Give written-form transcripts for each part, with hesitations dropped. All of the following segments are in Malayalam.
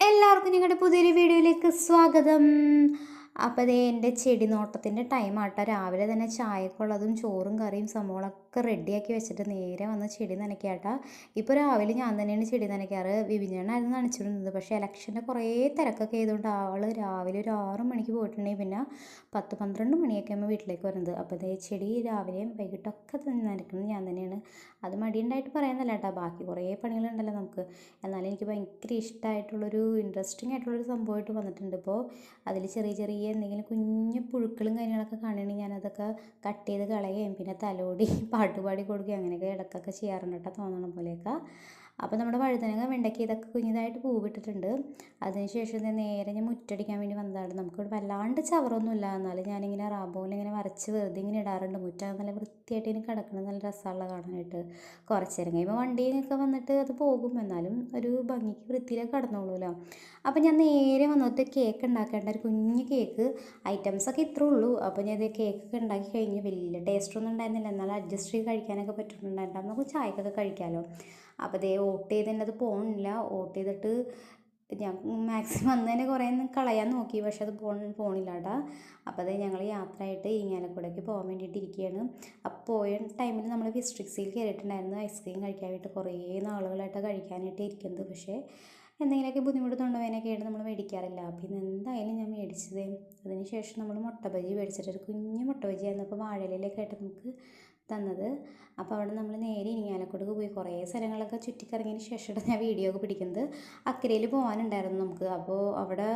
എല്ലാവർക്കും ഞങ്ങളുടെ പുതിയൊരു വീഡിയോയിലേക്ക് സ്വാഗതം. അപ്പോൾ ദേ എൻ്റെ ചെടി നോട്ടത്തിൻ്റെ ടൈം ആട്ടോ. രാവിലെ തന്നെ ചായക്കുള്ളതും ചോറും കറിയും സംഭവങ്ങളൊക്കെ റെഡിയാക്കി വെച്ചിട്ട് നേരെ വന്ന് ചെടി നനയ്ക്കാട്ടോ. ഇപ്പോൾ രാവിലെ ഞാൻ തന്നെയാണ് ചെടി നനയ്ക്കാറ്. വിഭിഞ്ഞണ്ണായിരുന്നു നനച്ചിരുന്നത്. പക്ഷേ ഇലക്ഷൻ്റെ കുറേ തിരക്കൊക്കെ ആയതുകൊണ്ട് ആൾ രാവിലെ ഒരു 6 മണിക്ക് പോയിട്ടുണ്ടെങ്കിൽ പിന്നെ 10-12 മണിയൊക്കെ ആകുമ്പോൾ വീട്ടിലേക്ക് വരുന്നത്. അപ്പോൾ ദേ ചെടി രാവിലെയും വൈകിട്ടൊക്കെ നനയ്ക്കുന്നത് ഞാൻ തന്നെയാണ്. അത് മടിയുണ്ടായിട്ട് പറയുന്നല്ല കേട്ടോ. ബാക്കി കുറേ പണികളുണ്ടല്ലോ നമുക്ക്. എന്നാലും എനിക്ക് ഭയങ്കര ഇഷ്ടമായിട്ടുള്ളൊരു ഇൻട്രസ്റ്റിംഗ് ആയിട്ടുള്ളൊരു സംഭവമായിട്ട് വന്നിട്ടുണ്ട് ഇപ്പോൾ. അതിൽ ചെറിയ ചെറിയ എന്തെങ്കിലും കുഞ്ഞു പുഴുക്കളും കാര്യങ്ങളൊക്കെ കാണുകയാണെങ്കിൽ ഞാനതൊക്കെ കട്ട് ചെയ്ത് കളയുകയും പിന്നെ തലോടി പാട്ട് പാടി കൊടുക്കുകയും അങ്ങനെയൊക്കെ ഇടയ്ക്കൊക്കെ ചെയ്യാറുണ്ട് കേട്ടോ, തോന്നണ പോലെയൊക്കെ. അപ്പോൾ നമ്മുടെ വഴുതനങ്ങ വെണ്ടയ്ക്ക ഇതൊക്കെ കുഞ്ഞിതായിട്ട് പൂവിട്ടിട്ടുണ്ട്. അതിനുശേഷം നേരെ ഞാൻ മുറ്റടിക്കാൻ വേണ്ടി വന്നതാണ്. നമുക്കിവിടെ വല്ലാണ്ട് ചവറൊന്നുമില്ല, എന്നാലും ഞാനിങ്ങനെ റാബോയിൽ ഇങ്ങനെ വരച്ച് വെറുതെ ഇങ്ങനെ ഇടാറുണ്ട്. മുറ്റം നല്ല വൃത്തിയായിട്ട് ഇങ്ങനെ കിടക്കുന്നത് നല്ല രസമുള്ള കാണാനായിട്ട്. കുറച്ച് നേരം കഴിയുമ്പോൾ വണ്ടിയൊക്കെ വന്നിട്ട് അത് പോകും, എന്നാലും ഒരു ഭംഗിക്ക് വൃത്തിയിലൊക്കെ കടന്നോളൂല്ലോ. അപ്പോൾ ഞാൻ നേരെ വന്നിട്ട് കേക്ക് ഉണ്ടാക്കേണ്ട ഒരു കുഞ്ഞ് കേക്ക് ഐറ്റംസൊക്കെ ഇത്രേ ഉള്ളൂ. അപ്പോൾ ഞാൻ ഇത് കേക്കൊക്കെ ഉണ്ടാക്കി കഴിഞ്ഞ് വലിയ ടേസ്റ്റൊന്നും ഉണ്ടായിരുന്നില്ല, എന്നാലും അഡ്ജസ്റ്റ് ചെയ്ത് കഴിക്കാനൊക്കെ പറ്റുന്നുണ്ടായിരുന്നു. നമുക്ക് ചായക്കൊക്കെ കഴിക്കാമല്ലോ. അപ്പോൾ ദേ ഓട്ട് ചെയ്തതിൻ്റെ അത് പോകണില്ല. ഓട്ട് ചെയ്തിട്ട് ഞാൻ മാക്സിമം അന്ന് തന്നെ കുറേ കളയാൻ നോക്കി, പക്ഷെ അത് പോണില്ല കേട്ടോ. അപ്പോൾ അത് ഞങ്ങൾ യാത്രയായിട്ട് ഇരിങ്ങാലക്കുടയ്ക്ക് പോകാൻ വേണ്ടിയിട്ട് ഇരിക്കുകയാണ്. അപ്പോൾ പോയ ടൈമിൽ നമ്മൾ ഫിസ്ട്രിക്സിൽ കയറിയിട്ടുണ്ടായിരുന്നു ഐസ്ക്രീം കഴിക്കാൻ വേണ്ടി. കുറേ നാളുകളായിട്ട് കഴിക്കാനായിട്ട് ഇരിക്കുന്നത്, പക്ഷേ എന്തെങ്കിലുമൊക്കെ ബുദ്ധിമുട്ട് തൊണ്ടവേദനയൊക്കെ ആയിട്ട് നമ്മൾ മേടിക്കാറില്ല. പിന്നെ എന്തായാലും ഞാൻ മേടിച്ചത്. അതിന് ശേഷം നമ്മൾ മുട്ട ബജി മേടിച്ചിട്ട് ഒരു കുഞ്ഞ് മുട്ട ബജി ആയിരുന്നു. അപ്പോൾ വാഴയിലൊക്കെ ആയിട്ട് നമുക്ക് തന്നത്. അപ്പോൾ അവിടെ നമ്മൾ നേരെ ഇരിങ്ങാലക്കുടക്ക് പോയി കുറേ സ്ഥലങ്ങളൊക്കെ ചുറ്റിക്കറങ്ങിയതിന് ശേഷമാണ് ഞാൻ വീഡിയോ ഒക്കെ പിടിക്കുന്നത്. അക്കരയിൽ പോകാനുണ്ടായിരുന്നു നമുക്ക്. അപ്പോൾ അവിടെ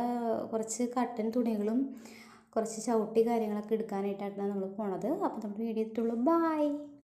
കുറച്ച് കട്ടൻ തുണികളും കുറച്ച് ചവിട്ടി കാര്യങ്ങളൊക്കെ എടുക്കാനായിട്ടാണ് നമ്മൾ പോണത്. അപ്പോൾ നമ്മൾ വീഡിയോ ഇട്ടുള്ളൂ. ബായ്.